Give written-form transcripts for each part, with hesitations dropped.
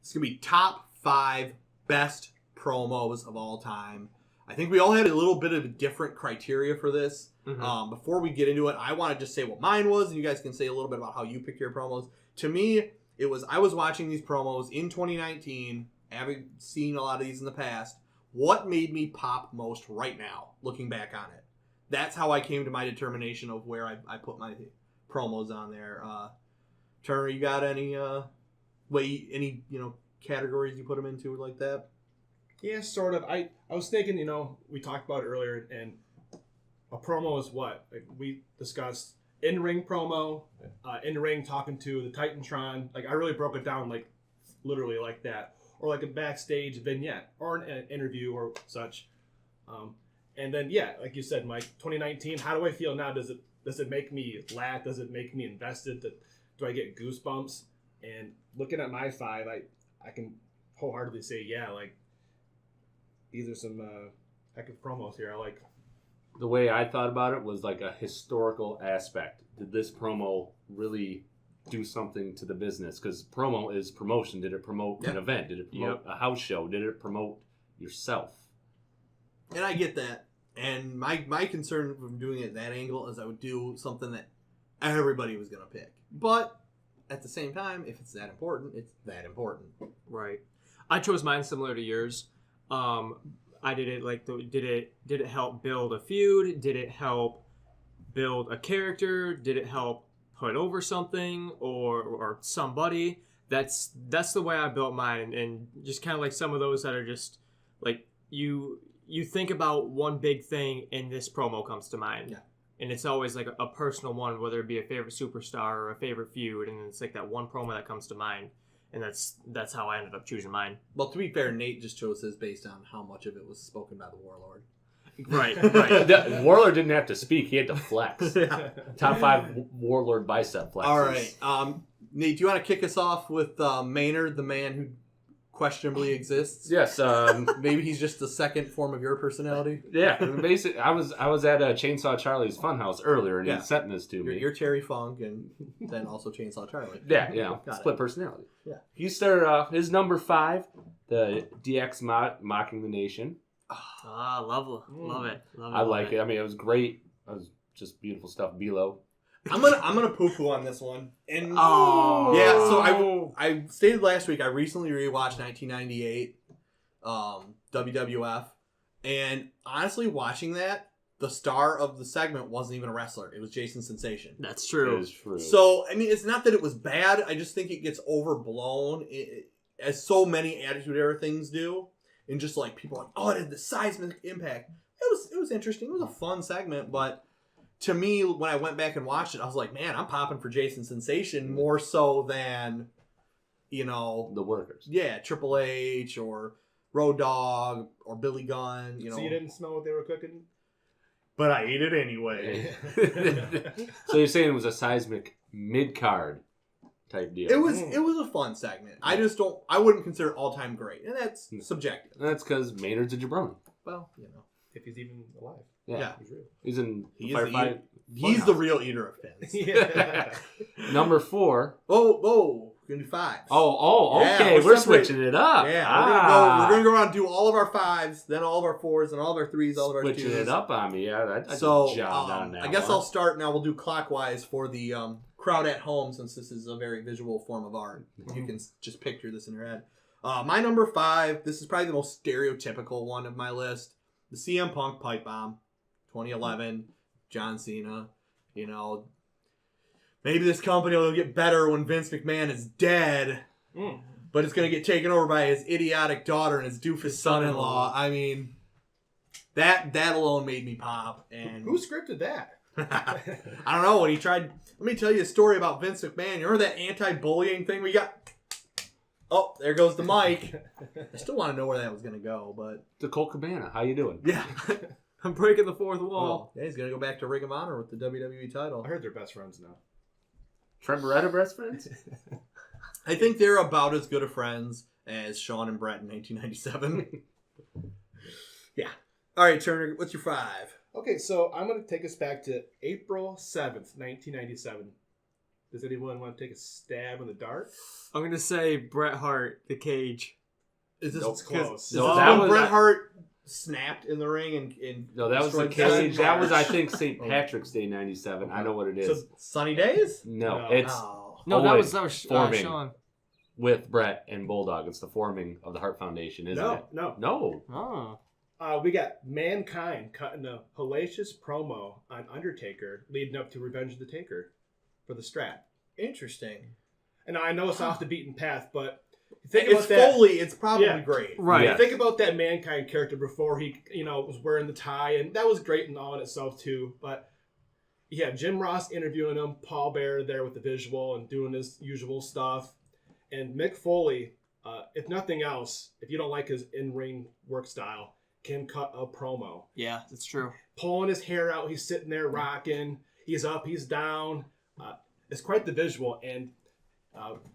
It's going to be top 5 best promos of all time. I think we all had a little bit of a different criteria for this. Mm-hmm. Before we get into it, I want to just say what mine was, and you guys can say a little bit about how you pick your promos. To me, I was watching these promos in 2019, having seen a lot of these in the past. What made me pop most right now, looking back on it? That's how I came to my determination of where I put my promos on there. Turner, you got any categories you put them into like that? Yeah, sort of. I was thinking, we talked about it earlier, and a promo is what? Like we discussed in-ring promo, in-ring talking to the Titantron. Like I really broke it down like literally like that. Or like a backstage vignette or an interview or such. And then, yeah, like you said, Mike, 2019, how do I feel now? Does it make me laugh? Does it make me invested? Do I get goosebumps? And looking at my 5, I can wholeheartedly say, yeah, like, these are some heck of promos here. I like. The way I thought about it was like a historical aspect. Did this promo really do something to the business? Because promo is promotion. Did it promote an event? Did it promote a house show? Did it promote yourself? And I get that. And my concern from doing it at that angle is I would do something that everybody was going to pick. But at the same time, if it's that important, it's that important. Right. I chose mine similar to yours. I did it like, did it help build a feud? Did it help build a character? Did it help put over something or somebody? That's the way I built mine, and just kind of like some of those that are just like you think about one big thing and this promo comes to mind. Yeah. And it's always like a personal one, whether it be a favorite superstar or a favorite feud, and it's like that one promo that comes to mind. And that's how I ended up choosing mine. Well, to be fair, Nate just chose his based on how much of it was spoken by the Warlord. Right. The Warlord didn't have to speak; he had to flex. Yeah. Top 5 Warlord bicep flexes. All right, Nate, do you want to kick us off with Maynard, the man who questionably exists? Yes. Maybe he's just the second form of your personality. Yeah. Basically, I was at Chainsaw Charlie's Funhouse earlier, and he sent this to me. You're Terry Funk, and then also Chainsaw Charlie. Yeah. Split personality. Yeah. He started his number 5, the DX mocking the nation. Love it. I like it. I mean, it was great. It was just beautiful stuff. Below. I'm gonna poo-poo on this one. And so I stated last week I recently rewatched 1998 WWF, and honestly, watching that, the star of the segment wasn't even a wrestler. It was Jason Sensation. That's true. It is true. So I mean, it's not that it was bad. I just think it gets overblown, as so many Attitude Era things do, and just like people are like, oh, it had the seismic impact. It was interesting. It was a fun segment, but to me, when I went back and watched it, I was like, man, I'm popping for Jason Sensation more so than, the workers. Yeah, Triple H or Road Dogg or Billy Gunn. So you didn't smell what they were cooking? But I ate it anyway. So you're saying it was a seismic mid-card type deal? It was a fun segment. I wouldn't consider it all-time great. And that's subjective. And that's because Maynard's a jabroni. Well, if he's even alive. Yeah. He's real. He's in Firefight. He's the real eater of pins. Yeah. Number 4. Whoa. We're going to do 5. Okay. Yeah, we're switching it up. Yeah, we're going to go around and do all of our 5s, then all of our 4s, and all of our 3s, all of our 2s. Switching it up on me. Yeah, I so, jobbed on that I guess one. I'll start now. We'll do clockwise for the crowd at home, since this is a very visual form of art. You can just picture this in your head. My number 5, this is probably the most stereotypical one of my list. The CM Punk Pipe Bomb, 2011, John Cena. Maybe this company will get better when Vince McMahon is dead, but it's going to get taken over by his idiotic daughter and his doofus son-in-law. I mean, that alone made me pop. And who scripted that? I don't know. When he tried, let me tell you a story about Vince McMahon. You remember that anti-bullying thing we got? Oh, there goes the mic. I still want to know where that was going to go, but the Colt Cabana. How you doing? Yeah. I'm breaking the fourth wall. Yeah, he's going to go back to Ring of Honor with the WWE title. I heard they're best friends now. Trent Beretta best friends? I think they're about as good of friends as Shawn and Brett in 1997. Yeah. All right, Turner, what's your 5? Okay, so I'm going to take us back to April 7th, 1997. Does anyone want to take a stab in the dark? I'm gonna say Bret Hart, the cage. Is this Nope, close. Is No, this that when was- Bret Hart snapped in the ring and No, that was the destroyed cage. That was, I March? think, St. Patrick's Day '97. I know what it is. So- Sunny Days? No, No. it's Oh. No, that Owens was forming Sean. with Brett and Bulldog. It's the forming of the Hart Foundation, isn't it? No. No. Oh. We got Mankind cutting a hellacious promo on Undertaker leading up to Revenge of the Taker for the strap. Interesting. And I know it's off the beaten path, but think It's about that. Foley. It's probably Yeah. great. Right. Yeah. Think about that Mankind character before he, was wearing the tie, and that was great in all in itself too. But you have Jim Ross interviewing him, Paul Bearer there with the visual and doing his usual stuff, and Mick Foley, if nothing else, if you don't like his in-ring work style, can cut a promo. Yeah, that's true. Pulling his hair out, he's sitting there rocking. He's up, he's down. It's quite the visual, and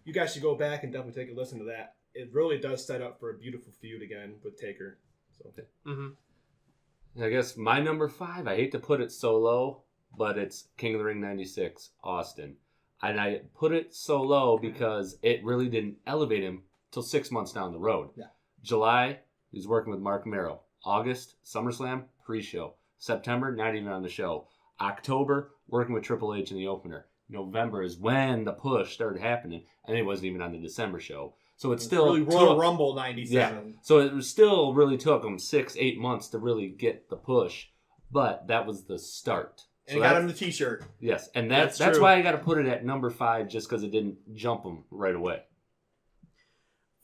you guys should go back and definitely take a listen to that. It really does set up for a beautiful feud again with Taker. So Mm-hmm. I guess my number 5, I hate to put it so low, but it's King of the Ring 96, Austin. And I put it so low because it really didn't elevate him till 6 months down the road. Yeah. July, he's working with Mark Merrow. August, SummerSlam, pre-show. September, not even on the show. October, working with Triple H in the opener. November is when the push started happening, and it wasn't even on the December show. So it still really Royal took, Rumble '97. so it was still really took him 6-8 months to really get the push, but that was the start. And So got that's- him the T-shirt. Yes, and That's that's true. why I got to put it at number 5, just because it didn't jump him right away.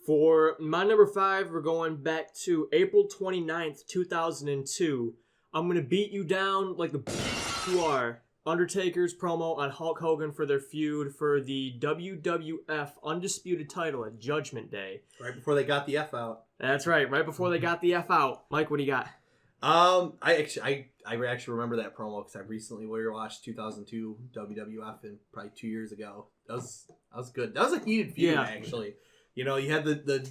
For my number 5, we're going back to April 29th, 2002. I'm going to beat you down like the you are. Undertaker's promo on Hulk Hogan for their feud for the WWF Undisputed title at Judgment Day. Right before they got the F out. That's right, right before they got the F out. Mike, what do you got? I actually remember that promo because I recently watched 2002 WWF and probably 2 years ago. That was good. That was a heated feud, Yeah. actually. You know, you had the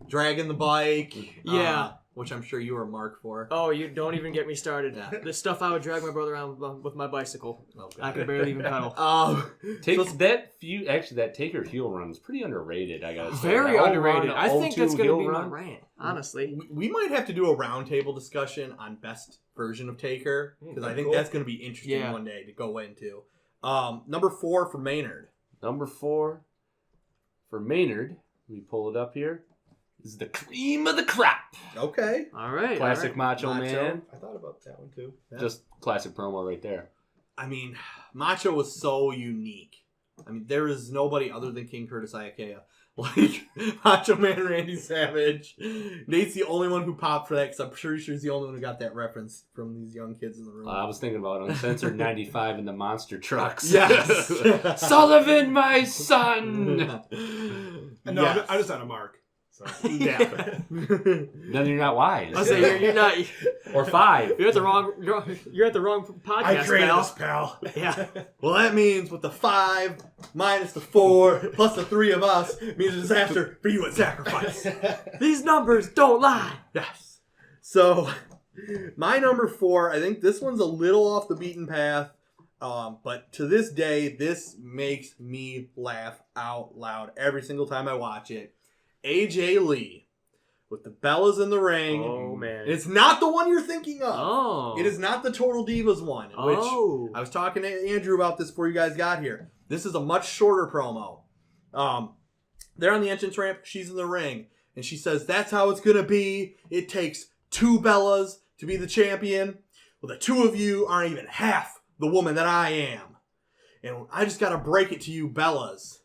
dragging the bike. Yeah. Which I'm sure you were a mark for. Oh, you don't even get me started. Yeah. The stuff I would drag my brother around with my bicycle. Okay. I could barely even pedal. That feud, actually, that Taker heel run is pretty underrated. I gotta say, Very That whole underrated. run, I think 02 that's going to heel be my run. rant, honestly. We might have to do a roundtable discussion on best version of Taker because I think Cool. that's going to be interesting Yeah. one day to go into. Number 4 for Maynard. Number 4 for Maynard. Let me pull it up here. This is the cream of the crop. Okay. All right. Classic all right. Macho Man. I thought about that one too. Yeah. Just classic promo right there. I mean, Macho was so unique. I mean, there is nobody other than King Curtis Ayakea. Like, Macho Man Randy Savage. Nate's the only one who popped for that because I'm sure he's the only one who got that reference from these young kids in the room. I was thinking about Uncensored 95 in the monster trucks. Yes. Sullivan, my son! No, Yes. I'm just on a mark. So. Yeah. Then you're not wise. I say you're not. Or 5. You're at the wrong. You're at the wrong podcast, I created pal. this, pal. Yeah. Well, that means with the 5 minus the 4 plus the 3 of us means a disaster for you at Sacrifice. These numbers don't lie. Yes. So, my number 4, I think this one's a little off the beaten path, but to this day, this makes me laugh out loud every single time I watch it. AJ Lee with the Bellas in the ring. Oh man. It's not the one you're thinking of. Oh. It is not the Total Divas one, which Oh. I was talking to Andrew about this before you guys got here. This is a much shorter promo. They're on the entrance ramp. She's in the ring. And she says, that's how it's going to be. It takes 2 Bellas to be the champion. Well, the 2 of you aren't even half the woman that I am. And I just got to break it to you, Bellas.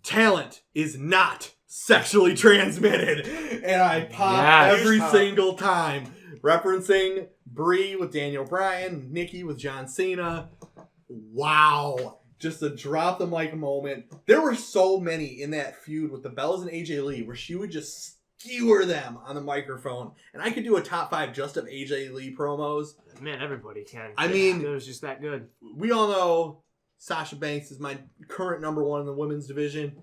Talent is not sexually transmitted. And I pop Yes. every single time. Referencing Brie with Daniel Bryan, Nikki with John Cena. Wow. Just a drop the mic moment. There were so many in that feud with the Bellas and AJ Lee where she would just skewer them on the microphone. And I could do a top 5 just of AJ Lee promos. Man, everybody can. I mean- it was just that good. We all know Sasha Banks is my current number 1 in the women's division.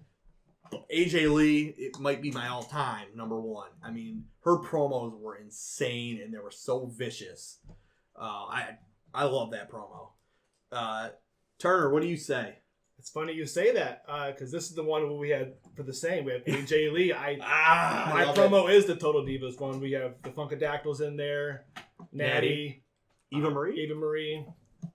AJ Lee, it might be my all-time number 1. I mean, her promos were insane and they were so vicious. I love that promo. Turner, what do you say? It's funny you say that because this is the one we had for the same. We have AJ Lee. My promo is the Total Divas one. We have the Funkadactyls in there, Natty, Eva Marie,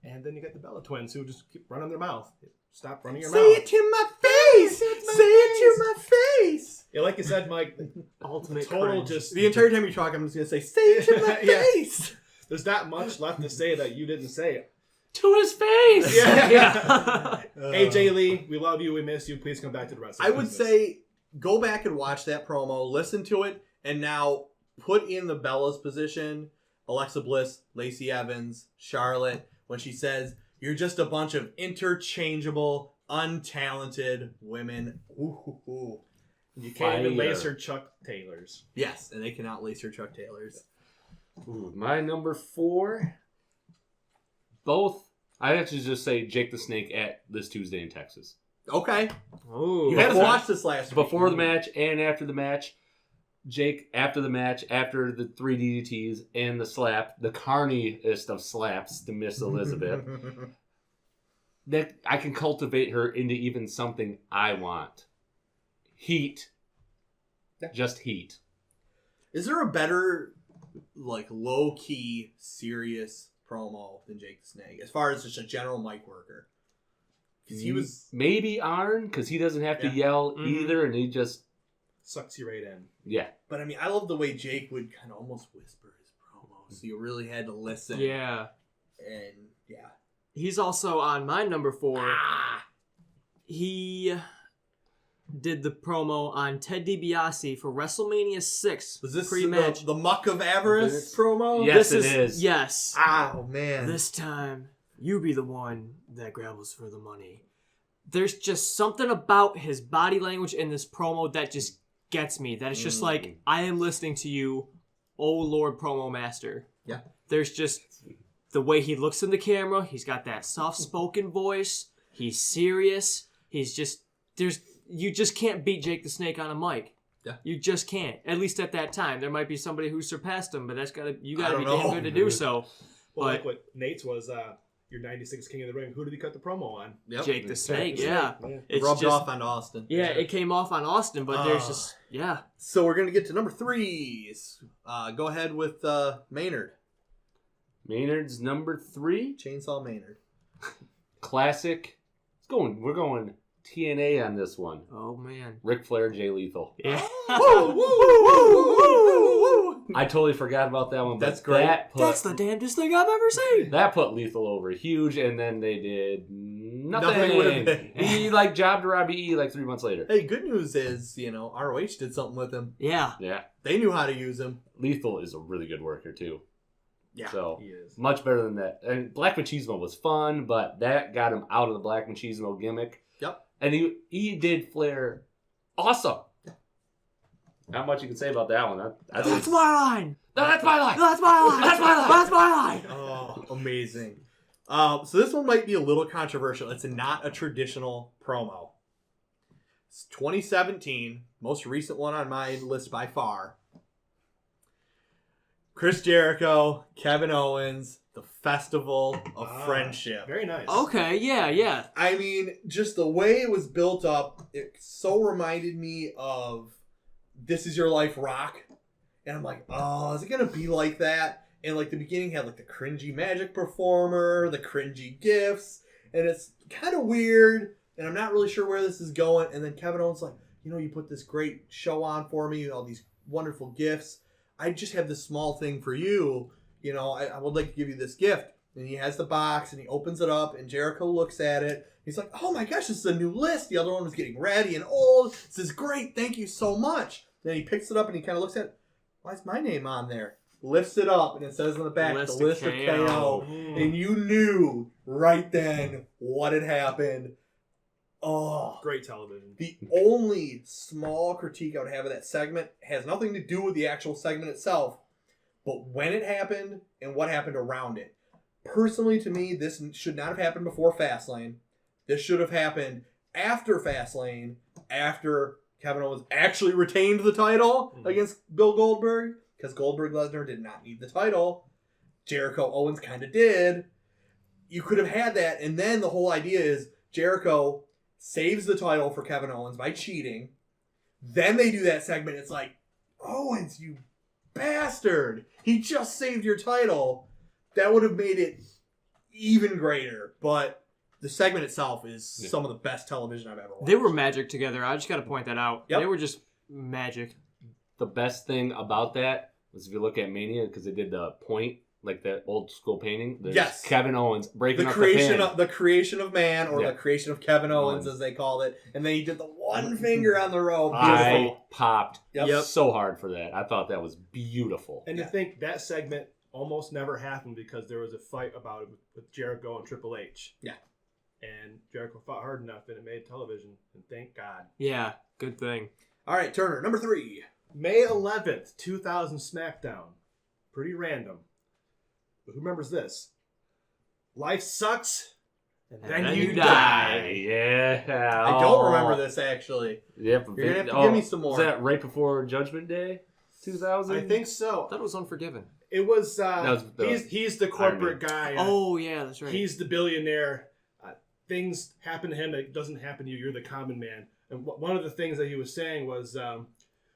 and then you got the Bella Twins who just keep running their mouth. Stop running your Say mouth. it to my face! Say it to my face! Yeah, like you said, Mike. Ultimate Total cringe. just The entire time you talk, I'm just going to say, say it to my Yeah. face! There's not much left to say that you didn't say. To his face. Yeah. AJ Lee, we love you. We miss you. Please come back to the wrestling. I would business. say go back and watch that promo, listen to it, and now put in the Bella's position, Alexa Bliss, Lacey Evans, Charlotte, when she says, you're just a bunch of interchangeable, untalented women. Ooh. You can't even Fire. lace her Chuck Taylors. Yes, and they cannot lace her Chuck Taylors. Ooh, my number 4. Both. I'd actually just say Jake the Snake at this Tuesday in Texas. Okay. Ooh. You had us Before- watch this last week. Before the match and after the match. Jake, after the match, after the 3 DDTs and the slap, the carniest of slaps to Miss Elizabeth, that I can cultivate her into even something I want. Heat. Just heat. Is there a better, like, low-key, serious promo than Jake the Snake, as far as just a general mic worker? Because he was... Maybe Arn, because he doesn't have to Yeah. yell Mhm. either, and he just... Sucks you right in. Yeah. But, I mean, I love the way Jake would kind of almost whisper his promo, so you really had to listen. Yeah. And, yeah. He's also on my number 4. Ah! He did the promo on Ted DiBiase for WrestleMania 6 Was this pre-match. the Muck of Avarice promo? Yes, This it is. Yes. Oh, man. This time, you be the one that grabbles for the money. There's just something about his body language in this promo that just gets me. That it's just like, I am listening to you, oh Lord Promo Master. Yeah. There's just the way he looks in the camera. He's got that soft-spoken voice. He's serious. He's just, you just can't beat Jake the Snake on a mic. Yeah. You just can't. At least at that time. There might be somebody who surpassed him, but you I gotta don't be damn know. good to do so. Well, But- like what Nate's was, your 96 King of the Ring. Who did he cut the promo on? Yep. Jake the Snake, the yeah. It's Rubbed just, off on Austin. yeah, it came off on Austin, but there's Ah. just, yeah. So we're going to get to number 3s. Go ahead with Maynard. Maynard's number 3. Chainsaw Maynard. Classic. We're going TNA on this one. Oh, man. Ric Flair, Jay Lethal. Yeah. Woo, woo, woo, woo, woo, woo. I totally forgot about that one. But That's great. That's the damnedest thing I've ever seen. That put Lethal over huge, and then they did Nothing with nothing. it. He jobbed to Robbie E 3 months later. Hey, good news is, ROH did something with him. Yeah. Yeah. They knew how to use him. Lethal is a really good worker, too. Yeah. So, He is. much better than that. And Black Machismo was fun, but that got him out of the Black Machismo gimmick. Yep. And he did Flair awesome. Not much you can say about that one. That's my line. That's my line. That's my line. That's my line. That's my line. Oh, amazing. So this one might be a little controversial. It's not a traditional promo. It's 2017, most recent one on my list by far. Chris Jericho, Kevin Owens, the Festival of Friendship. Very nice. Okay, yeah. I mean, just the way it was built up, it so reminded me of This Is Your Life Rock. And I'm like, oh, is it going to be like that? And like the beginning had like the cringy magic performer, the cringy gifts. And it's kind of weird. And I'm not really sure where this is going. And then Kevin Owens like, you put this great show on for me, all these wonderful gifts. I just have this small thing for you. I would like to give you this gift. And he has the box and he opens it up and Jericho looks at it. He's like, oh my gosh, this is a new list. The other one was getting ratty and old. This is great. Thank you so much. Then he picks it up and he kind of looks at it. Why is my name on there? Lifts it up and it says on the back, List the list of of KO. KO. And you knew right then what had happened. Oh. Great television. The only small critique I would have of that segment has nothing to do with the actual segment itself, but when it happened and what happened around it. Personally, to me, this should not have happened before Fastlane. This should have happened after Fastlane, after Kevin Owens actually retained the title against Bill Goldberg, because Goldberg Lesnar did not need the title. Jericho Owens kind of did. you could have had that, and then the whole idea is Jericho saves the title for Kevin Owens by cheating. Then they do that segment. It's like, Owens, you bastard! He just saved your title. That would have made it even greater. But the segment itself is some of the best television I've ever watched. They were magic together. I just got to point that out. Yep. They were just magic. The best thing about that was if you look at Mania, because they did the point, like that old school painting. There's Kevin Owens breaking the up creation the pin. the creation of man, or the creation of Kevin Owens, as they called it, and then he did the one finger on the rope. I popped Yep. so hard for that. I thought that was beautiful. And to think that segment almost never happened because there was a fight about it with Jericho and Triple H. Yeah. And Jericho fought hard enough and it made television. And thank God. Yeah, good thing. All right, Turner, number 3. May 11th, 2000 SmackDown. Pretty random. But who remembers this? Life sucks, and then you die. Yeah. I don't remember this, actually. Yep. You're going to have to give me some more. Was that right before Judgment Day? 2000? I think so. I thought it was Unforgiven. It was, was he's the corporate guy. Oh, yeah, that's right. He's the billionaire. Things happen to him that doesn't happen to you. You're the common man. And one of the things that he was saying was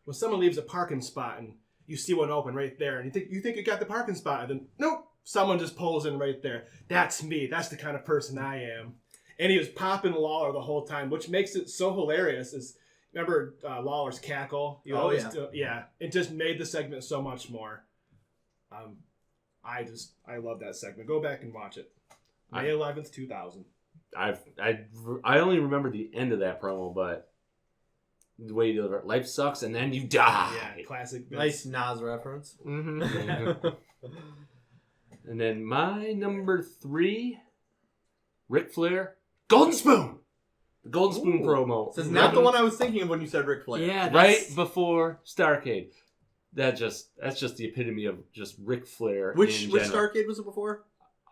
when someone leaves a parking spot and you see one open right there, and you think you got the parking spot, and then nope, someone just pulls in right there. That's me. That's the kind of person I am. And he was popping Lawler the whole time, which makes it so hilarious. Is remember Lawler's cackle? It just made the segment so much more. I love that segment. Go back and watch it. May 11th, 2000. I only remember the end of that promo, but the way you deliver it, life sucks and then you die. Yeah, classic. Nice Nas reference. Mm-hmm. And then my number 3, Ric Flair, Golden Spoon. The Golden Spoon promo. This is not the one I was thinking of when you said Ric Flair. Yeah, right before Starrcade. That's just the epitome of just Ric Flair. Which Starrcade was it before?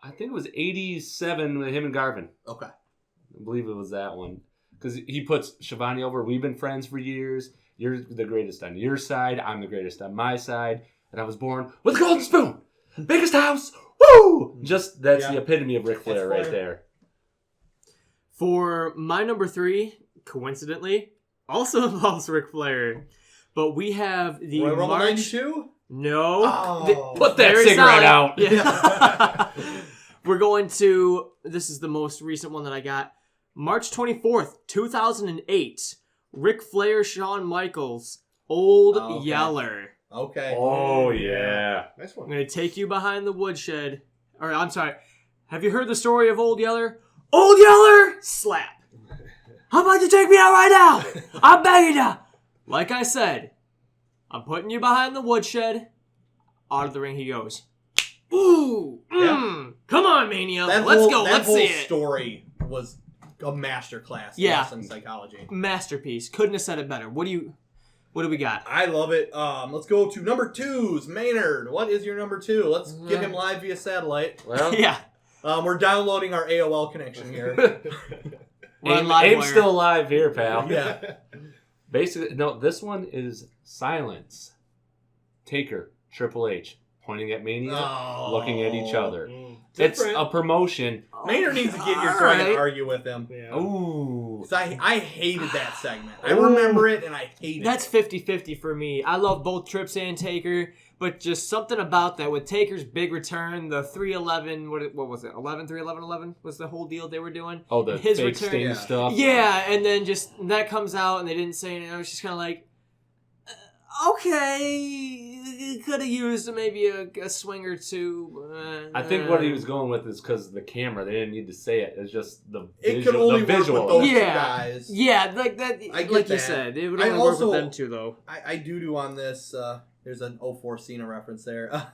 I think it was 87 with him and Garvin. Okay. I believe it was that one. Because he puts Shivani over. We've been friends for years. You're the greatest on your side. I'm the greatest on my side. And I was born with a golden spoon. Biggest house. Woo! Just, that's the epitome of Ric Flair right there. For my number 3, coincidentally, also involves Ric Flair. But we have the Royal Rumble March... 92? No. Oh. Put that cigarette out. Yeah. We're going to... This is the most recent one that I got. March 24th, 2008. Ric Flair, Shawn Michaels, Old Yeller. Okay. Oh, yeah. Nice I'm one. going to take you behind the woodshed. Or, I'm sorry. Have you heard the story of Old Yeller? Old Yeller! Slap. How about you take me out right now? I'm begging you. Like I said, I'm putting you behind the woodshed. Out of the ring he goes. Ooh. Come on, Mania. Let's go. Let's see it. That whole story was a masterclass in wrestling psychology. Masterpiece. Couldn't have said it better. What do we got? I love it. Let's go to number 2's Maynard. What is your number 2? Let's get him live via satellite. Well, yeah. We're downloading our AOL connection here. Aim's still alive here, pal. Yeah. Basically, no, this one is silence. Taker, Triple H, pointing at Mania, looking at each other. It's a promotion. Maynard needs to get here so I can argue with him. Yeah. Ooh. I hated that segment. I remember it and I hated That's it. 50-50 for me. I love both Trips and Taker, but just something about that with Taker's big return, the 311, what was it? 11 was the whole deal they were doing. Oh, the his fake return, Sting stuff. Yeah, and then just that comes out and they didn't say anything. I was just kind of like, okay, could have used maybe a swing or two. I think what he was going with is because of the camera. They didn't need to say it. It's just the It could only work with those two guys. Yeah, like that. Like that. You said, it would only work with them two, though. I do on this. There's an 04 Cena reference there.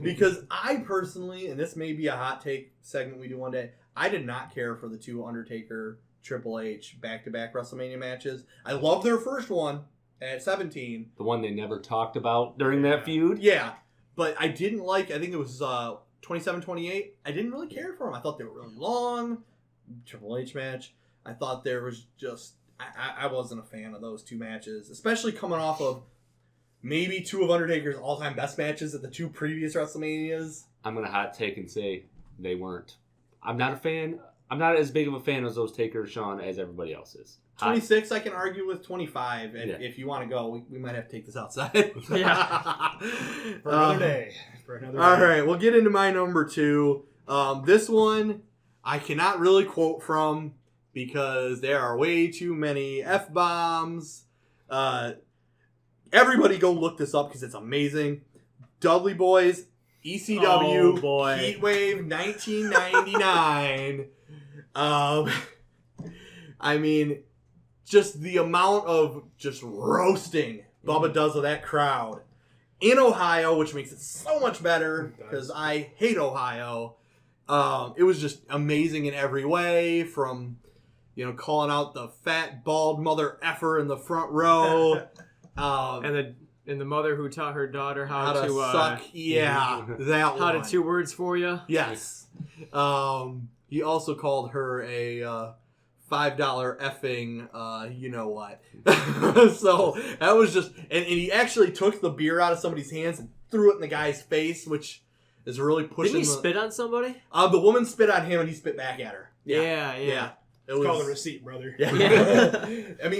Because I personally, and this may be a hot take segment we do one day, I did not care for the two Undertaker, Triple H back-to-back WrestleMania matches. I love their first one at 17. The one they never talked about during that feud? Yeah. But I didn't like, I think it was 27-28. I didn't really care for them. I thought they were really long. Triple H match. I thought there was just, I wasn't a fan of those two matches, especially coming off of maybe two of Undertaker's all-time best matches at the two previous WrestleManias. I'm going to hot take and say they weren't. I'm not a fan. I'm not as big of a fan of those Taker Sean as everybody else is. 26, I can argue with 25. And Yeah. if you want to go, we might have to take this outside. Yeah. For another day. For another All day. right, we'll get into my number 2. This one I cannot really quote from because there are way too many F-bombs. Everybody go look this up because it's amazing. Dudley Boyz, ECW, Oh, boy. Heatwave 1999. I mean, just the amount of just roasting Bubba does of that crowd in Ohio, which makes it so much better because I hate Ohio. It was just amazing in every way, from calling out the fat bald mother effer in the front row, And the mother who taught her daughter how to suck. Yeah, that how one. to 2 words for you. Yes. He also called her a $5 effing, you know what. So that was just, and he actually took the beer out of somebody's hands and threw it in the guy's face, which is really pushing. Didn't he spit on somebody? The woman spit on him and he spit back at her. Yeah. It It's was called a receipt, brother. Yeah. Yeah. I mean,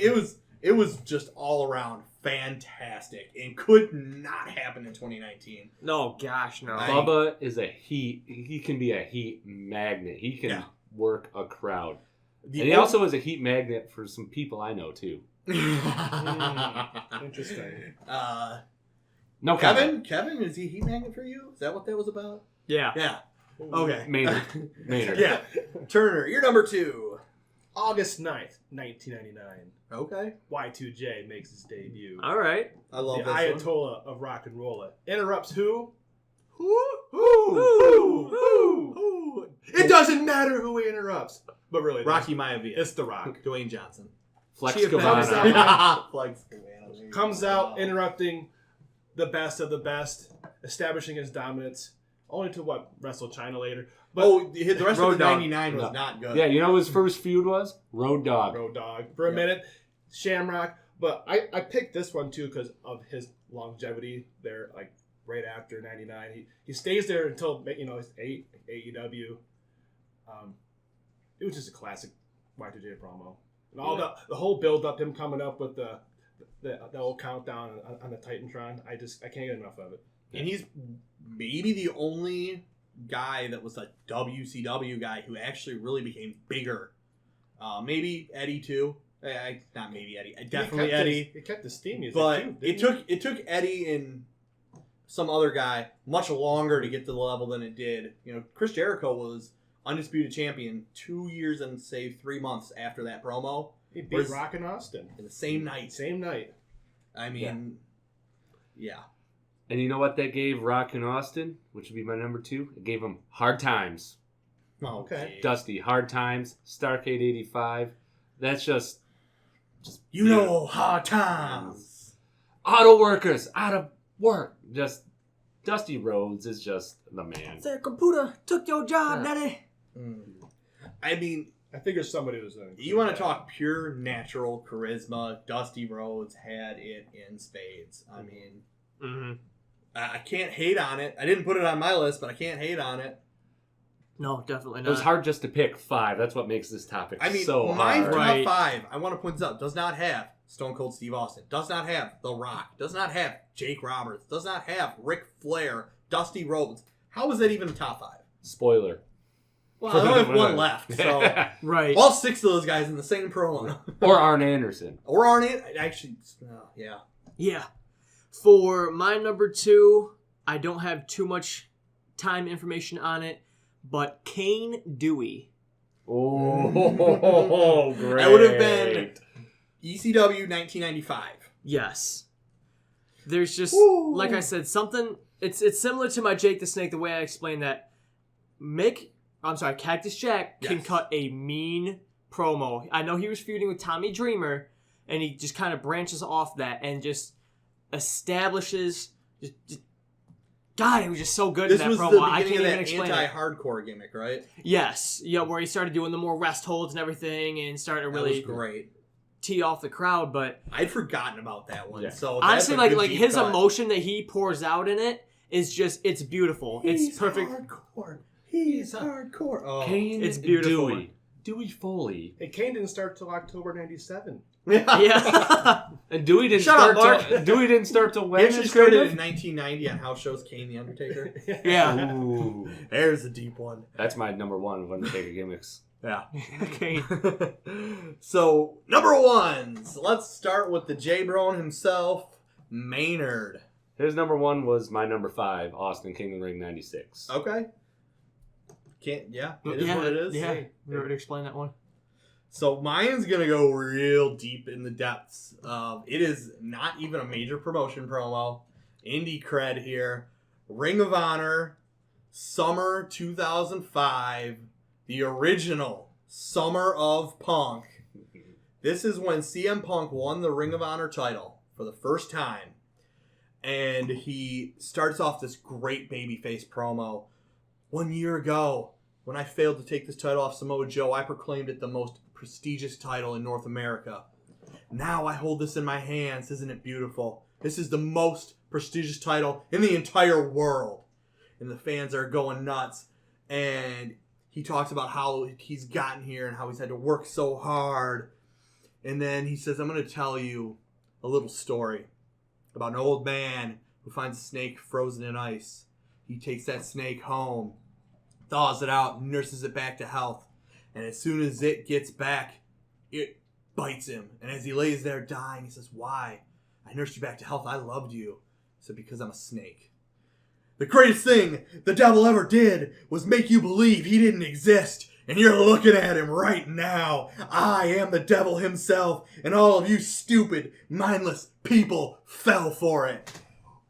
it was just all around fantastic and could not happen in 2019. No, gosh, no. Bubba is he can be a heat magnet. He can work a crowd. And he also is a heat magnet for some people I know, too. Interesting. No, Kevin, is he a heat magnet for you? Is that what that was about? Yeah. Yeah. Okay. Maynard. Yeah. Turner, you're number 2. August 9th, 1999. Okay. Y2J makes his debut. All right. I love The this one. Ayatollah of rock and roll interrupts who? Who? It doesn't matter who he interrupts. But really, Rocky Maivia. it's The Rock. Dwayne Johnson. Flex Chia comes Cabana. out. Flex Comes out interrupting the best of the best, establishing his dominance, only to wrestle China later. But the rest Road of the Dogg. 99 was No. not good. Yeah, you know who his first feud was? Road Dogg. Road Dogg for a minute, Shamrock. But I picked this one too because of his longevity there, like right after 99. He stays there until his AEW. It was just a classic Y2J promo, and all the whole build up, him coming up with the old countdown on the Titantron. I can't get enough of it. And he's maybe the only guy that was a WCW guy who actually really became bigger. Maybe Eddie too. Not maybe Eddie. Definitely Eddie. He kept the steam music But too. it took Eddie and some other guy much longer to get to the level than it did. Chris Jericho was undisputed champion 2 years and 3 months after that promo. He beat Rock and Austin in the same night. Same night. I mean, yeah. And you know what that gave Rock and Austin, which would be my number 2? It gave him Hard Times. Okay. Dusty, Hard Times, Starcade 85. That's just Hard times. auto workers out of work. Just Dusty Rhodes is just the man. The computer took your job, Daddy. I mean, I figured somebody was. You want to talk pure natural charisma? Dusty Rhodes had it in spades. I mean, I can't hate on it. I didn't put it on my list, but I can't hate on it. No, definitely not. It was hard just to pick 5. That's what makes this topic so my hard. top 5, I want to point this out, does not have Stone Cold Steve Austin, does not have The Rock, does not have Jake Roberts, does not have Ric Flair, Dusty Rhodes. How is that even a top 5? Spoiler. Well, I only have one left, so right. all 6 of those guys in the same promo. Or Arn Anderson. Or aren't it? Actually, yeah. Yeah. For my number 2, I don't have too much time information on it, but Kane Dewey. Oh, great. That would have been ECW 1995. Yes. There's just, Woo. like I said, something, it's similar to my Jake the Snake, the way I explained that Cactus Jack can cut a mean promo. I know he was feuding with Tommy Dreamer, and he just kind of branches off that and just establishes, God, he was just so good in that This was promo. the I can't beginning even of that explain it. anti-hardcore gimmick, right? Yes, yeah, where he started doing the more rest holds and everything, and started to really That was great. tee off the crowd. But I'd forgotten about that one. Yeah. So honestly, that's a good like deep his cut. emotion that he pours out in it is just, it's beautiful. It's perfect. Hardcore. He's hardcore. Oh. Kane, It's beautiful. Dewey Foley. Hey, Kane didn't start till October '97. Yeah. And Dewey didn't Shut up, start. Mark. Dewey didn't start till He when? actually his started career? in 1990 on house shows Kane the Undertaker. Yeah. Ooh, There's a deep one. that's my number one of Undertaker gimmicks. Yeah. Okay. So, number ones. Let's start with the J-Bron himself, Maynard. His number one was my number 5, Austin King of the Ring '96. Okay. It is what it is. Yeah. We already explained that one. So mine's gonna go real deep in the depths of it is not even a major promotion promo. Indie cred here. Ring of Honor, summer 2005, the original Summer of Punk. This is when CM Punk won the Ring of Honor title for the first time. And he starts off this great babyface promo. 1 year ago, when I failed to take this title off Samoa Joe, I proclaimed it the most prestigious title in North America. Now I hold this in my hands. Isn't it beautiful? This is the most prestigious title in the entire world. And the fans are going nuts. And he talks about how he's gotten here and how he's had to work so hard. And then he says, I'm going to tell you a little story about an old man who finds a snake frozen in ice. He takes that snake home, thaws it out, and nurses it back to health. And as soon as it gets back, it bites him. And as he lays there dying, he says, why? I nursed you back to health. I loved you. He said, because I'm a snake. The greatest thing the devil ever did was make you believe he didn't exist. And you're looking at him right now. I am the devil himself. And all of you stupid, mindless people fell for it.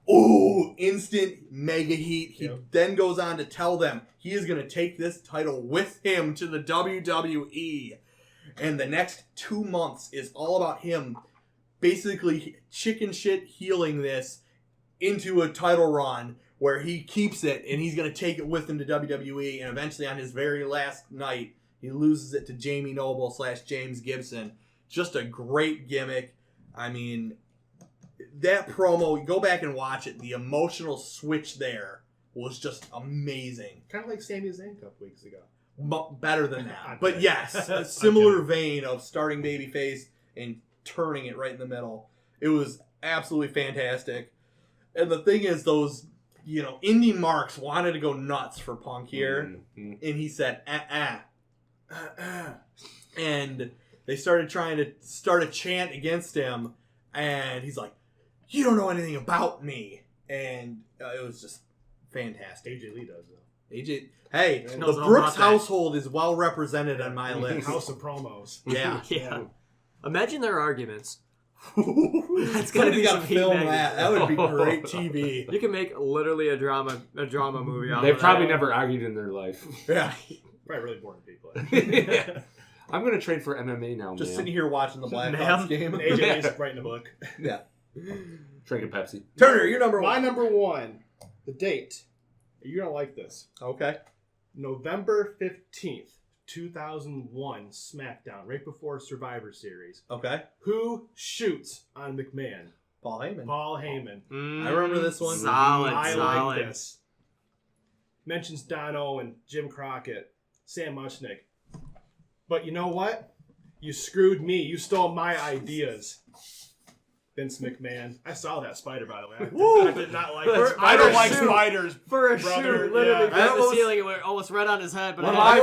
Ooh, instant mega heat. He then goes on to tell them he is going to take this title with him to the WWE. And the next 2 months is all about him basically chicken shit healing this into a title run where he keeps it and he's going to take it with him to WWE. And eventually on his very last night, he loses it to Jamie Noble / James Gibson. Just a great gimmick. I mean, that promo, go back and watch it. The emotional switch there was just amazing. Kind of like Sami Zayn a couple weeks ago. Better than that. But yes, a similar vein of starting babyface and turning it right in the middle. It was absolutely fantastic. And the thing is, those, indie marks wanted to go nuts for Punk here. Mm-hmm. And he said, And they started trying to start a chant against him. And he's like, you don't know anything about me. And it was just fantastic. AJ Lee does, though. AJ, hey, He the knows all Brooks about that. household is well represented on my list. House of promos. Yeah. Yeah. Imagine their arguments. That's gotta be got some film heat that. That would be great TV. You can make literally a drama movie out They've of probably that. never argued in their life. Yeah. Probably really boring people. I'm going to train for MMA now, Just man. sitting here watching the Blackhawks Ma'am. game. And AJ Lee's writing a book. Yeah. Drinking Pepsi. Turner, you're number My one. number one, the date. You're going to like this. Okay. November 15th, 2001, SmackDown, right before Survivor Series. Okay. Who shoots on McMahon? Paul Heyman. Paul Heyman. I remember this one. Solid, I solid. like this. Mentions Don Owen, Jim Crockett, Sam Muchnick. But you know what? You screwed me. You stole my ideas. Vince McMahon. I saw that spider, by the way. I did not like it. I don't like spiders. For a Brother, shoot, literally yeah. from the ceiling, it went almost right on his head. But Well, I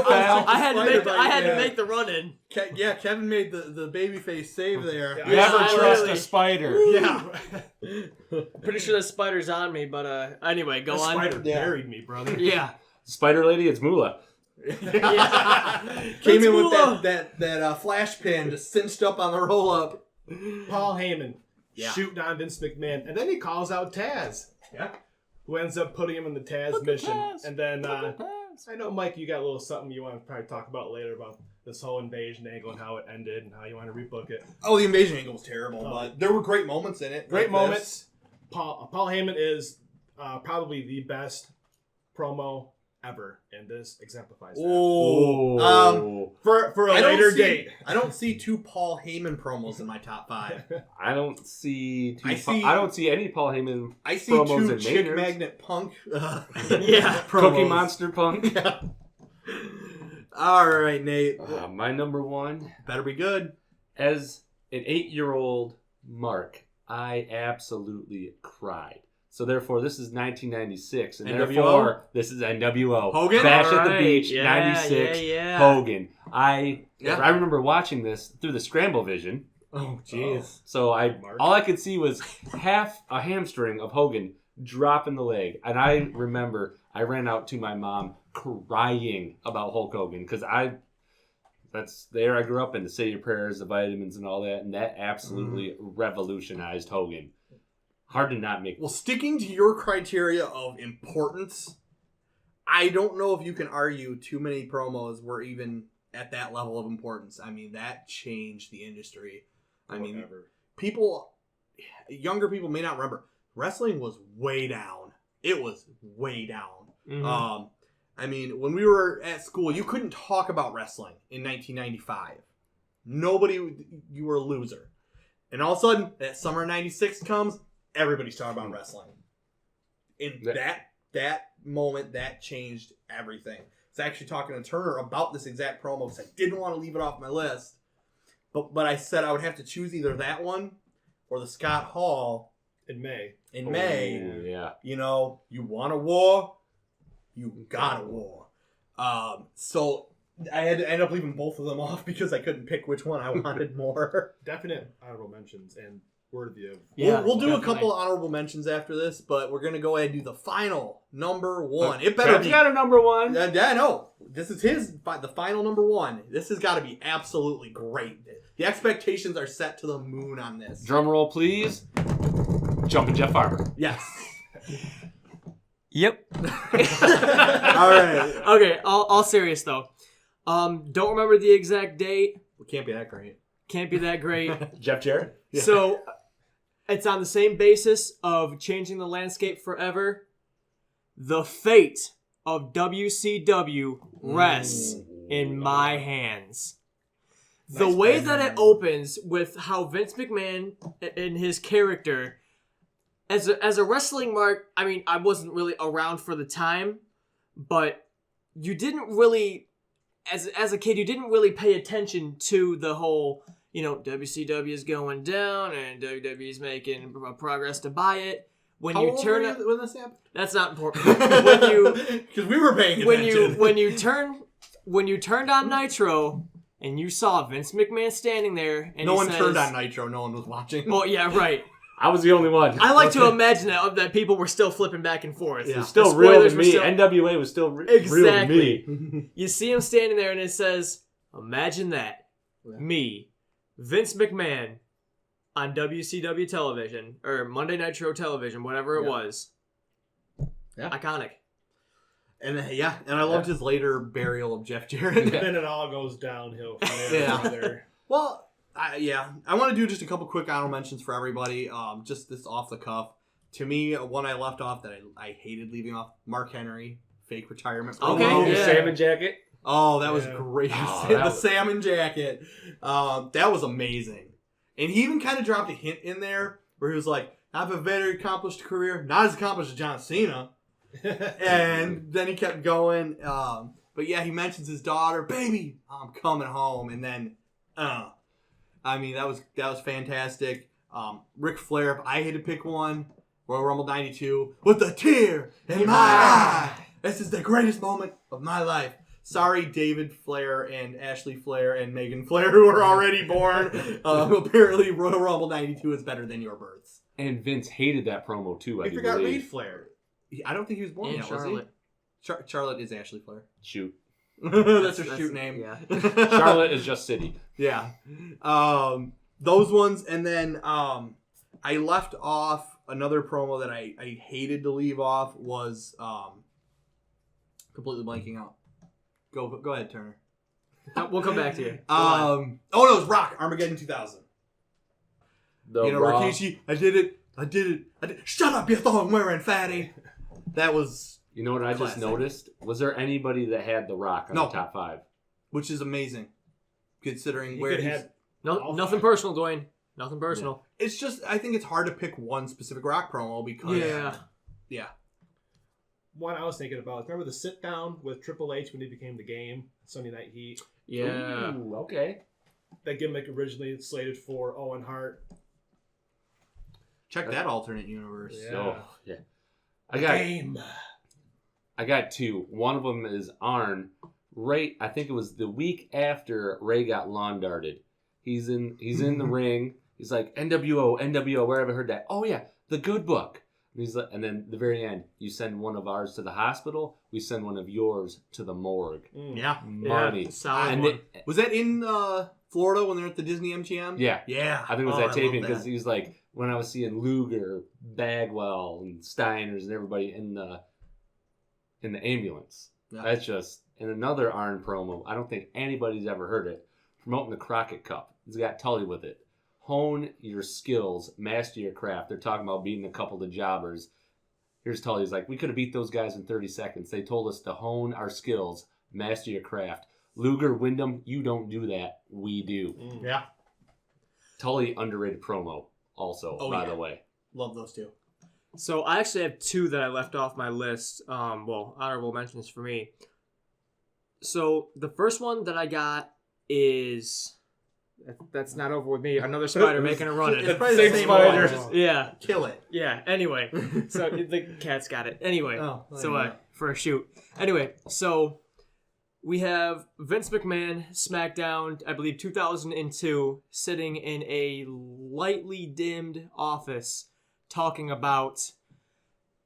had to Spider bite, to make the run in. Kevin made the babyface save there. Yeah. Never I trust literally- a spider. Yeah. Pretty sure that spider's on me, but anyway, go The on. spider Yeah. buried me, brother. Yeah. Spider lady, it's Moolah. Yeah. Came in Let's with move that flash pin just cinched up on the roll up. Paul Heyman Yeah. shooting on Vince McMahon. And then he calls out Taz. Yeah. Who ends up putting him in the Taz Look at mission. Taz. And then I know, Mike, you got a little something you want to probably talk about later about this whole invasion angle and how it ended and how you want to rebook it. Oh, the invasion angle was terrible, Oh. but there were great moments in it. Great like moments. Paul Heyman is probably the best promo ever, and this exemplifies that. Oh, For a later date. I don't see 2 Paul Heyman promos in my top 5. I don't see. I don't see any Paul Heyman. I see promos 2 in Chick Maynard's. Magnet Punk. Yeah, Cookie promos. Monster Punk. Yeah. All right, Nate. My number 1. Better be good. As an 8-year-old Mark, I absolutely cried. So therefore, this is 1996, and NWO? therefore, this is NWO. Hogan? Bash at the Alright, Beach, yeah, 96, yeah. Hogan. I Yeah. remember watching this through the Scramble Vision. Oh, jeez. So Mark. all I could see was half a hamstring of Hogan dropping the leg. And I remember I ran out to my mom crying about Hulk Hogan because that's there I grew up in, the Say Your Prayers, the vitamins and all that, and that absolutely revolutionized Hogan. Hard to not make. Well, sticking to your criteria of importance, I don't know if you can argue too many promos were even at that level of importance. I mean, that changed the industry. I mean, younger people may not remember, wrestling was way down. It was way down. Mhm. I mean, when we were at school, you couldn't talk about wrestling in 1995. You were a loser. And all of a sudden, that summer of 96 comes, everybody's talking about wrestling. In that moment, that changed everything. I was actually talking to Turner about this exact promo because I didn't want to leave it off my list. But I said I would have to choose either that one or the Scott Hall In May. Oh, yeah. You know, you want a war, you got a war. So I had to end up leaving both of them off because I couldn't pick which one I wanted more. Definite honorable mentions and worthy of. Yeah, we'll do definitely. a couple of honorable mentions after this, but we're going to go ahead and do the final number 1. It better Trev's be. got a number 1. Yeah, no. This is the final number 1. This has got to be absolutely great. The expectations are set to the moon on this. Drum roll, please. Jumpin' Jeff Farber. Yes. Yep. All right. Okay, all serious though. Don't remember the exact date. It can't be that great. Can't be that great. Jeff Jarrett. Yeah. So it's on the same basis of changing the landscape forever. The fate of WCW rests in my hands. The Nice way pick. that it opens with how Vince McMahon and his character, as a wrestling mark, I mean, I wasn't really around for the time, but you didn't really, as a kid, you didn't really pay attention to the whole, you know, WCW is going down and WWE is making progress to buy it. When How you old turn were up, you when this happened? that's not important. Because we were paying attention. when you turned on Nitro and you saw Vince McMahon standing there, and no he one says, turned on Nitro. No one was watching. Oh yeah, right. I was the only one. I like to imagine that people were still flipping back and forth. Yeah. It was still The real spoilers to were me. still- NWA was still real to Exactly. me. You see him standing there, and it says, "Imagine that, Yeah. me, Vince McMahon, on WCW television or Monday Nitro television, whatever it Yeah. was." Yeah. Iconic. And I loved his later burial of Jeff Jarrett. Then it all goes downhill from Yeah. there. Well, I want to do just a couple quick honorable mentions for everybody. Just this off the cuff. To me, one I left off that I hated leaving off, Mark Henry, fake retirement. Okay, promo. The yeah. salmon jacket. Oh, that was Yeah. great. Oh, The that was- salmon jacket. That was amazing. And he even kind of dropped a hint in there where he was like, I have a very accomplished career. Not as accomplished as John Cena. And then he kept going. But yeah, he mentions his daughter, baby, I'm coming home. And then, I mean, that was fantastic. Ric Flair, if I had to pick one, Royal Rumble 92, with a tear in my eye. This is the greatest moment of my life. Sorry, David Flair and Ashley Flair and Megan Flair, who were already born. Apparently, Royal Rumble 92 is better than your births. And Vince hated that promo too. I You do forgot believe. Reed Flair. I don't think he was born And yet, Charlotte. was he? Charlotte is Ashley Flair. Shoot. That's her shoot name. Yeah. Charlotte is just City. Yeah. Those ones, and then I left off another promo that I hated to leave off was completely blanking out. Go ahead, Turner. We'll come back to you. Oh no, it was Rock, Armageddon 2000. The Rikishi, I did it. Shut up, you thong wearing fatty. That was You know what I just Classic. noticed? Was there anybody that had The Rock on No. the top 5? Which is amazing, considering You where could he's... have Nothing personal, Dwayne. Nothing personal. It's just, I think it's hard to pick one specific Rock promo because... Yeah. one I was thinking about. Remember the sit down with Triple H when he became the Game, Sunday Night Heat? Yeah. Ooh, okay. That gimmick originally slated for Owen Hart. Check that alternate universe. Yeah. So, yeah. Game. I got 2. One of them is Arn. Right, I think it was the week after Ray got lawn darted. He's in the ring. He's like, NWO, where have I heard that? Oh yeah, the Good Book. And he's like, and then the very end, you send one of ours to the hospital. We send one of yours to the morgue. Yeah. Money. Yeah, solid And one. Was that in Florida when they were at the Disney MGM? Yeah. Yeah. I think it was Oh, that taping love because he was like, when I was seeing Luger, Bagwell, and Steiners and everybody in the ambulance. Yeah. That's just in another Arn promo. I don't think anybody's ever heard it. Promoting the Crockett Cup. He's got Tully with it. Hone your skills, master your craft. They're talking about beating a couple of jobbers. Here's Tully. He's like, we could have beat those guys in 30 seconds. They told us to hone our skills, master your craft. Luger, Wyndham, you don't do that. We do. Yeah. Tully, underrated promo also, by the way. Love those two. So I actually have 2 that I left off my list. Well, honorable mentions for me. So the first one that I got is... That's not over with me. Another spider making a run. It's probably the same spiders. one. Yeah. Kill it. Yeah. Anyway, so the cat's got it. Anyway, for a shoot. Anyway, so we have Vince McMahon, SmackDown, I believe 2002, sitting in a lightly dimmed office, talking about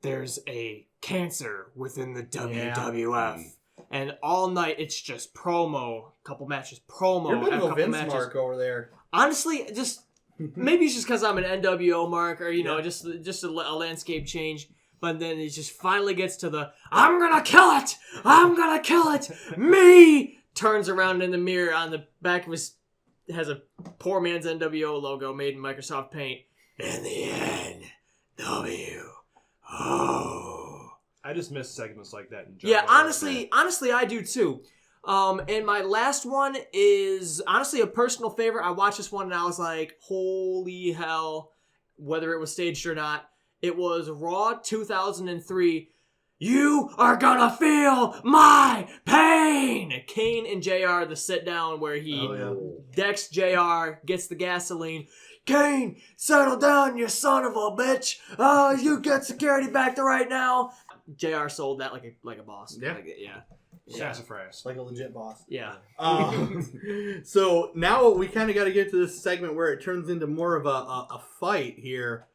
there's a cancer within the WWF. And all night, it's just promo. Couple matches, promo. You're a bit of a couple Vince matches. mark over there. Honestly, just maybe it's just because I'm an NWO mark, or just a landscape change. But then he just finally gets to the I'm gonna kill it, me. Turns around in the mirror on the back of his has a poor man's NWO logo made in Microsoft Paint. In the NWO. I just miss segments like that in Yeah, general. honestly, I do too. And my last one is honestly a personal favorite. I watched this one and I was like, holy hell, whether it was staged or not. It was Raw 2003. You are gonna feel my pain. Kane and JR, the sit down where he decks JR, gets the gasoline. Kane, settle down, you son of a bitch. Oh, you get security back there right now. JR sold that like a boss. Yeah. Sassafras. Like a legit boss. Yeah. So now we kind of got to get to this segment where it turns into more of a fight here.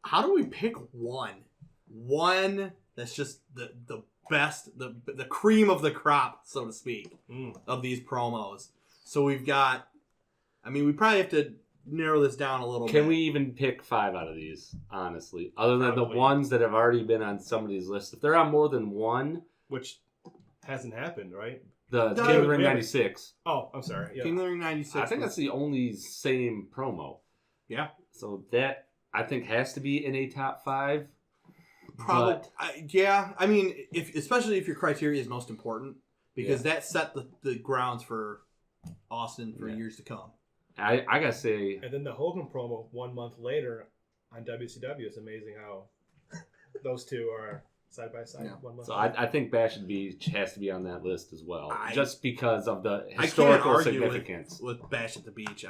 How do we pick one? One that's just the best, the cream of the crop, so to speak, of these promos. So we've got, we probably have to narrow this down a little bit. Can we even pick 5 out of these, honestly? Other than the ones that have already been on somebody's list. If they're on more than one... Which hasn't happened, right? The King of the Ring 96. Oh, I'm sorry. Yeah. King of the Ring 96. I think that's the only same promo. Yeah. So that, I think, has to be in a top 5. Probably. Especially if your criteria is most important. Because that set the grounds for Austin for years to come. I gotta say... And then the Hogan promo 1 month later on WCW is amazing how those two are side by side 1 month So later. I think Bash at the Beach has to be on that list as well. Just because of the I historical can't argue significance. with Bash at the Beach.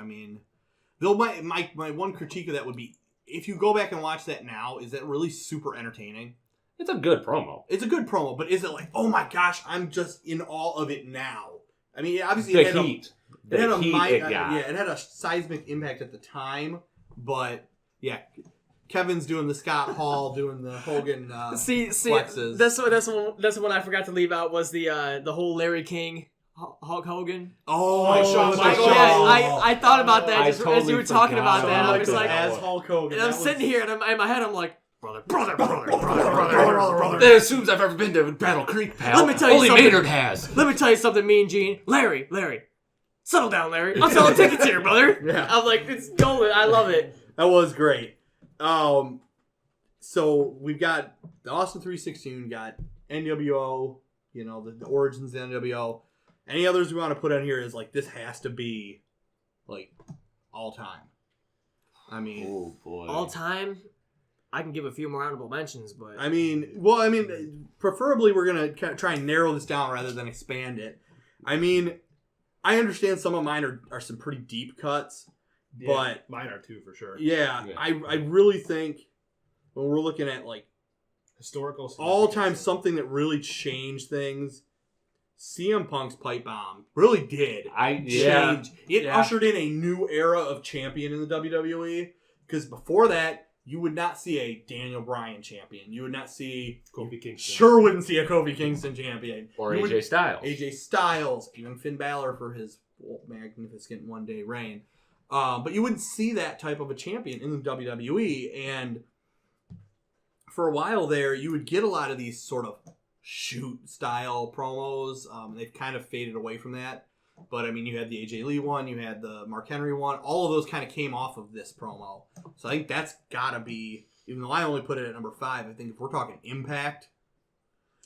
Though my one critique of that would be, if you go back and watch that now, is that really super entertaining? It's a good promo. It's a good promo, but is it like, oh my gosh, I'm just in awe of it now? Obviously, The heat. It had got. it had a seismic impact at the time, but yeah, Kevin's doing the Scott Hall, doing the Hogan See, flexes. that's what I forgot to leave out was the whole Larry King Hulk Hogan. Oh my God. Yeah, I thought about that just as you were talking forgot about that. I was like, as Hulk Hogan. and I'm sitting here and in my head I'm like, brother. That assumes I've ever been to Battle Creek, pal. Let me tell you Only something. Maynard has. Let me tell you something, Mean Gene. Larry, settle down, Larry. I'm selling tickets here, brother. Yeah. I'm like, it's going. I love it. That was great. So we've got the Austin 316, got NWO, you know, the origins of the NWO. Any others we want to put on here is like this has to be like all time. I mean, Oh boy. All time, I can give a few more honorable mentions, but preferably we're gonna try and narrow this down rather than expand it. I mean, I understand some of mine are some pretty deep cuts, but mine are too for sure. yeah. Yeah. I really think when we're looking at like Historical all time significance. something that really changed things, CM Punk's pipe bomb really did change. It ushered in a new era of champion in the WWE, because before that you would not see a Daniel Bryan champion. You would not see Kofi Kingston. Sure wouldn't see a Kofi Kingston champion. Or You AJ would- Styles. AJ Styles, even Finn Balor for his magnificent one-day reign. But you wouldn't see that type of a champion in the WWE. And for a while there, you would get a lot of these sort of shoot-style promos. They've kind of faded away from that. But, I mean, you had the AJ Lee one, you had the Mark Henry one. All of those kind of came off of this promo. So I think that's got to be, even though I only put it at number 5, I think if we're talking Impact...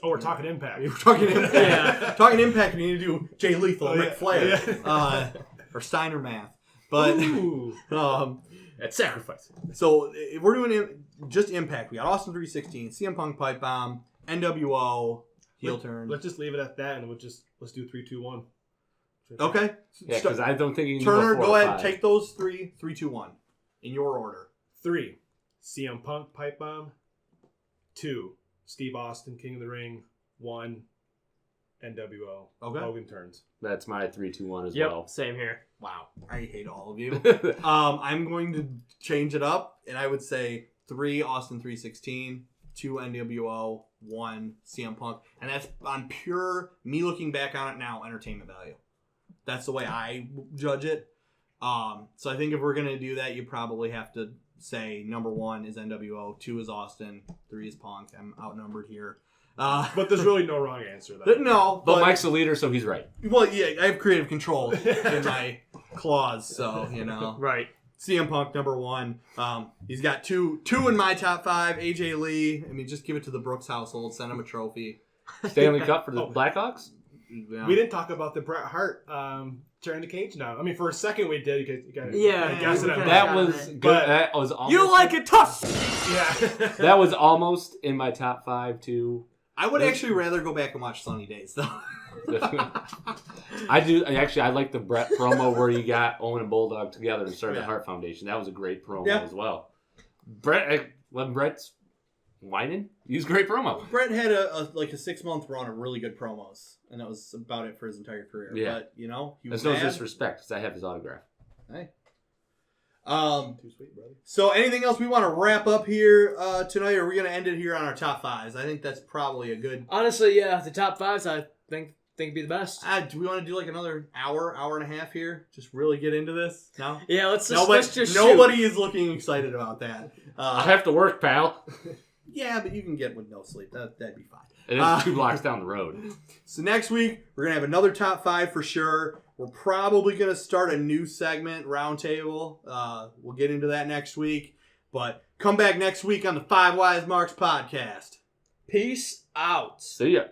Oh, we're talking Impact. We're talking Impact. Yeah. Talking Impact, we need to do Jay Lethal, Ric Flair, Yeah. or Steiner math. But Ooh. At Sacrifice. so if we're doing just Impact, we got Austin 316, CM Punk pipe bomb, NWO heel turn. Let's just leave it at that, and let's do 3, 2, 1. Okay, Yeah, because I don't think you can Turner, go 4 go or ahead, 5. take those 3, 3, 2, 1 in your order. 3, CM Punk pipe bomb. 2, Steve Austin King of the Ring. 1, NWO. Okay. Hogan turns. That's my 3, 2, 1 as yep, well. same here. Wow, I hate all of you. I'm going to change it up, and I would say 3 Austin 316, 2 NWO, 1 CM Punk, and that's on pure me looking back on it now entertainment value. That's the way I judge it. So I think if we're gonna do that, you probably have to say number 1 is NWO, 2 is Austin, 3 is Punk. I'm outnumbered here. But there's really no wrong answer, though. No, But Mike's the leader, so he's right. well, yeah, I have creative control in my clause, so you know. Right. CM Punk number 1. He's got two in my top 5. AJ Lee. I mean, just give it to the Brooks household. Send him a trophy. Stanley Cup for the Oh. Blackhawks? Yeah. We didn't talk about the Bret Hart tearing the cage down. I mean, for a second we did. You got Yeah, guess it we out. kinda That shot was on good. But- That was almost, You like it tough. Yeah. That was almost in my top 5 too. I would actually rather go back and watch Sunny Days, though. I do. I like the Brett promo where you got Owen and Bulldog together and started Yeah. the Hart Foundation. That was a great promo Yeah. as well. When Brett's whining, he's a great promo. Brett had a 6-month run of really good promos, and that was about it for his entire career. Yeah. But, you know, he was There's no bad. disrespect because I have his autograph. Hey. Too sweet, brother. So anything else we want to wrap up here tonight, or are we going to end it here on our top 5s? I think that's probably a good... Honestly, yeah, the top 5s I think would be the best. do we want to do like another hour and a half here? Just really get into this? No? Yeah, let's Nobody, just nobody is looking excited about that. I have to work, pal. Yeah, but you can get with no sleep. That'd be fine. And it's 2 blocks down the road. So next week, we're going to have another top 5 for sure. We're probably going to start a new segment, Roundtable. We'll get into that next week. But come back next week on the 5 Wise Marks podcast. Peace out. See ya.